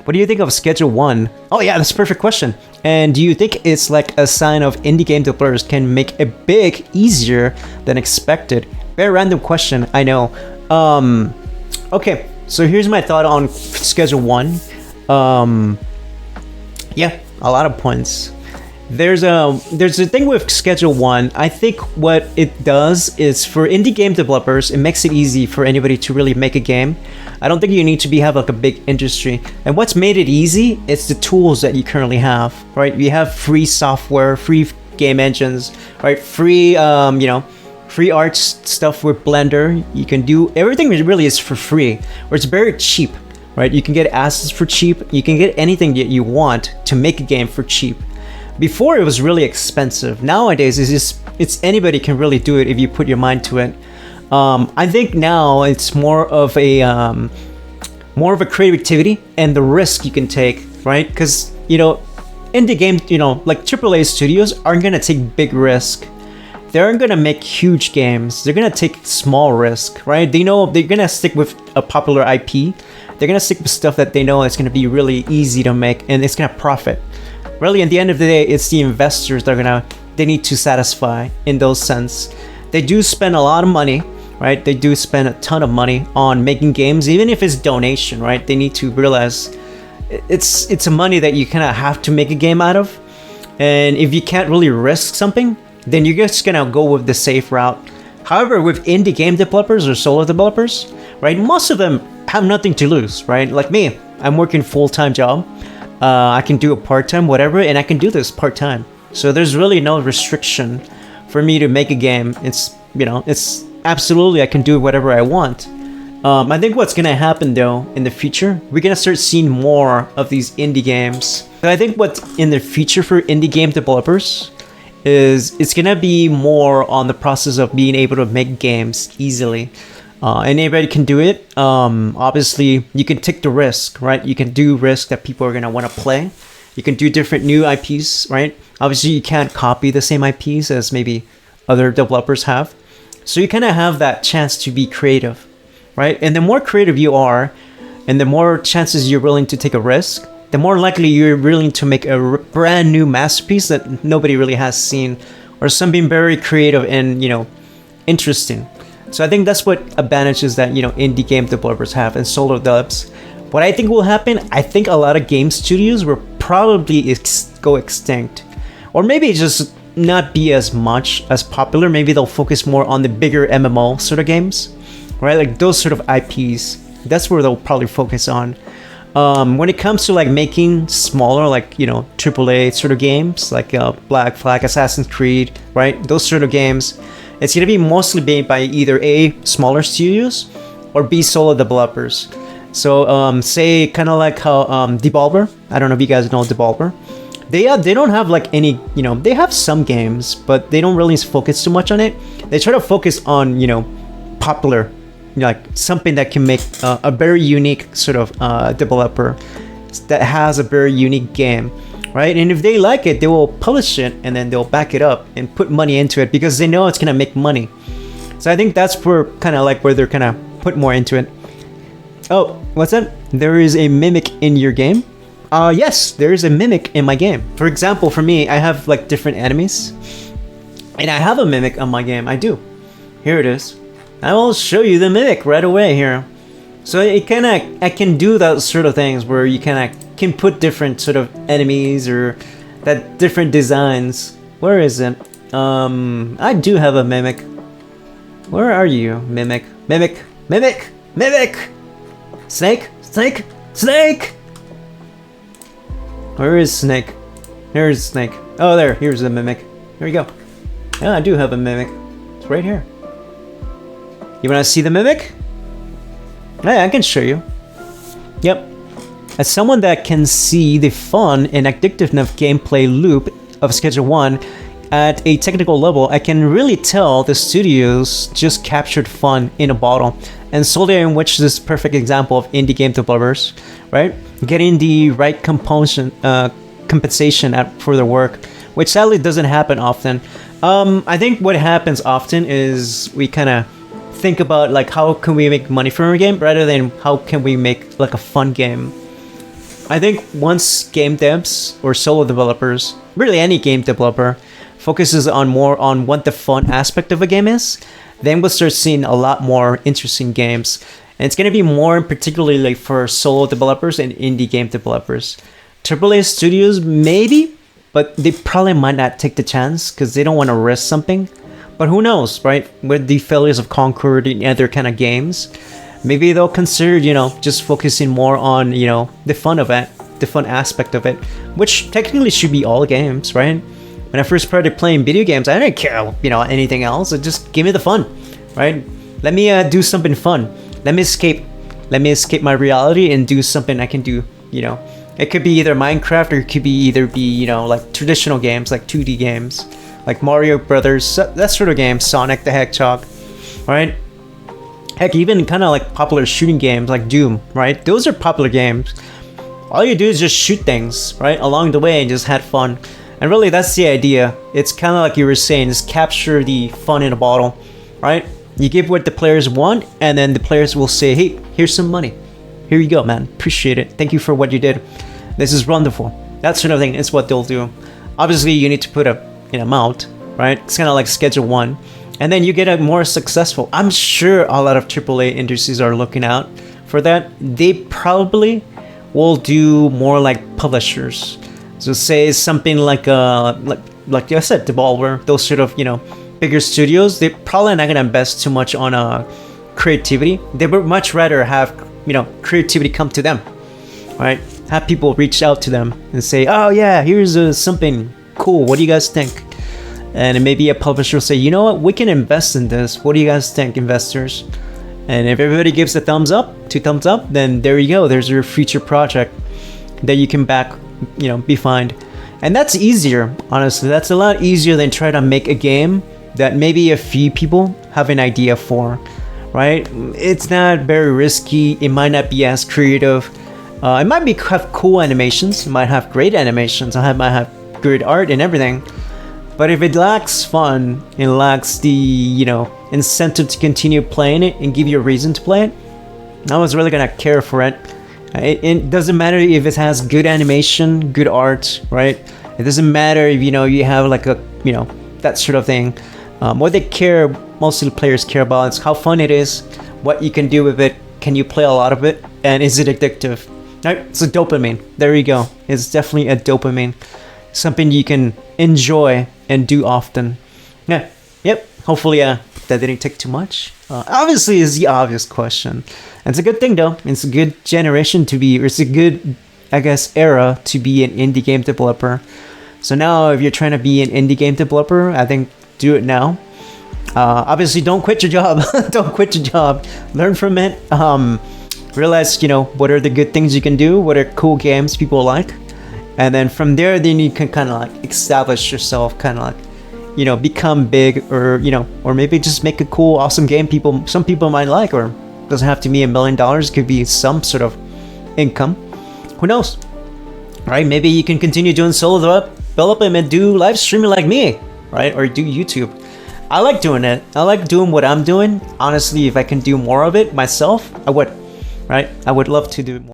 What do you think of Schedule 1? Oh yeah, that's a perfect question. And do you think it's like a sign of indie game developers can make it big easier than expected? Very random question, I know. Okay, so here's my thought on Schedule 1. Yeah, a lot of points. There's a thing with Schedule 1. I think what it does is for indie game developers, it makes it easy for anybody to really make a game. I don't think you need to have like a big industry. And what's made it easy is the tools that you currently have, right? You have free software, free game engines, right? Free, free art stuff with Blender. You can do everything really is for free, or it's very cheap, right? You can get assets for cheap. You can get anything that you want to make a game for cheap. Before it was really expensive. Nowadays it's anybody can really do it if you put your mind to it. I think now it's more of a creativity and the risk you can take, right? Because indie game, like AAA studios aren't gonna take big risk. They aren't gonna make huge games. They're gonna take small risk, right? They know they're gonna stick with a popular IP. They're gonna stick with stuff that they know is gonna be really easy to make and it's gonna profit. Really, at the end of the day, it's the investors that they need to satisfy in those sense. They do spend a lot of money, right? They do spend a ton of money on making games, even if it's donation, right? They need to realize it's a money that you kind of have to make a game out of. And if you can't really risk something, then you're just gonna go with the safe route. However, with indie game developers or solo developers, right? Most of them have nothing to lose, right? Like me, I'm working full-time job. I can do a part-time whatever, and I can do this part-time. So there's really no restriction for me to make a game. It's absolutely I can do whatever I want. I think what's gonna happen though in the future, we're gonna start seeing more of these indie games. But I think what's in the future for indie game developers is it's gonna be more on the process of being able to make games easily. And anybody can do it. Obviously, you can take the risk, right? You can do risk that people are gonna want to play. You can do different new IPs, right? Obviously, you can't copy the same IPs as maybe other developers have. So you kind of have that chance to be creative, right? And the more creative you are, and the more chances you're willing to take a risk, the more likely you're willing to make a brand new masterpiece that nobody really has seen, or something very creative and interesting. So I think that's what advantages that indie game developers have and solo devs. What I think will happen, I think a lot of game studios will probably go extinct, or maybe just not be as much as popular. Maybe they'll focus more on the bigger MMO sort of games, right? Like those sort of IPs. That's where they'll probably focus on. When it comes to like making smaller, like AAA sort of games, like Black Flag, Assassin's Creed, right? Those sort of games. It's going to be mostly made by either A, smaller studios, or B, solo developers. So say kind of like how Devolver, I don't know if you guys know Devolver. They don't have like any, they have some games, but they don't really focus too much on it. They try to focus on, popular, like something that can make a very unique sort of developer that has a very unique game. Right? And if they like it, they will publish it and then they'll back it up and put money into it because they know it's gonna make money. So I think that's where they're kind of put more into it. Oh, what's that? There is a mimic in your game? Yes, there is a mimic in my game. For example, for me, I have like different enemies, and I have a mimic on my game. I do. Here it is. I will show you the mimic right away here. So I can do those sort of things where you can put different sort of enemies or that different designs. Where is it? I do have a mimic. Where are you, mimic? Mimic! Mimic! Mimic! Snake! Snake! Snake! Where is Snake? Here's Snake. Oh, there. Here's the mimic. There you go. Yeah, I do have a mimic. It's right here. You want to see the mimic? Yeah, I can show you. Yep. As someone that can see the fun and addictiveness gameplay loop of Schedule 1 at a technical level, I can really tell the studios just captured fun in a bottle. And Soldier, in which this is a perfect example of indie game developers, right? Getting the right compensation for their work, which sadly doesn't happen often. I think what happens often is we kind of think about like how can we make money from a game rather than how can we make like a fun game. I think once game devs or solo developers, really any game developer, focuses on more on what the fun aspect of a game is, then we'll start seeing a lot more interesting games. And it's going to be more particularly like for solo developers and indie game developers. AAA studios, maybe, but they probably might not take the chance because they don't want to risk something. But who knows, right? With the failures of Concord and other kind of games, maybe they'll consider, just focusing more on, the fun of it, the fun aspect of it, which technically should be all games, right? When I first started playing video games, I didn't care, anything else. It just give me the fun, right? Let me do something fun. Let me escape my reality and do something I can do, It could be either Minecraft or it could be like traditional games, like 2D games, like Mario Brothers, that sort of game, Sonic the Hedgehog, right? Heck, even kind of like popular shooting games like Doom, right? Those are popular games. All you do is just shoot things, right, along the way and just had fun. And really, that's the idea. It's kind of like you were saying, just capture the fun in a bottle, right? You give what the players want, and then the players will say, hey, here's some money. Here you go, man. Appreciate it. Thank you for what you did. This is wonderful. That sort of thing is what they'll do. Obviously, you need to put an amount, right? It's kind of like Schedule 1. And then you get a more successful. I'm sure a lot of AAA industries are looking out for that. They probably will do more like publishers. So say something like I said, Devolver, those sort of, bigger studios, they're probably not going to invest too much on creativity. They would much rather have, creativity come to them, right? Have people reach out to them and say, oh yeah, here's something cool. What do you guys think? And maybe a publisher will say, you know what, we can invest in this. What do you guys think, investors? And if everybody gives a thumbs up, 2 thumbs up, then there you go. There's your future project that you can back, be fined. And that's easier, honestly. That's a lot easier than try to make a game that maybe a few people have an idea for, right? It's not very risky. It might not be as creative. It might have cool animations. It might have great animations. It might have good art and everything. But if it lacks fun, it lacks the, incentive to continue playing it and give you a reason to play it, no one's really gonna care for it. It doesn't matter if it has good animation, good art, right? It doesn't matter if, you have like a, that sort of thing. What most of the players care about is how fun it is, what you can do with it, can you play a lot of it, and is it addictive? Right? It's a dopamine. There you go. It's definitely a dopamine. Something you can enjoy and do often. Yeah. Yep. Hopefully that didn't take too much. Obviously is the obvious question. And it's a good thing though. It's a good generation to be, or it's a good, I guess, era to be an indie game developer. So now if you're trying to be an indie game developer, I think do it now. Obviously don't quit your job. Don't quit your job. Learn from it. Realize, what are the good things you can do? What are cool games people like? And then from there, then you can kind of like establish yourself, kind of like, become big, or, or maybe just make a cool, awesome game some people might like, or doesn't have to be $1 million. It could be some sort of income. Who knows? Right? Maybe you can continue doing solo development and do live streaming like me, right? Or do YouTube. I like doing it. I like doing what I'm doing. Honestly, if I can do more of it myself, I would, right? I would love to do more.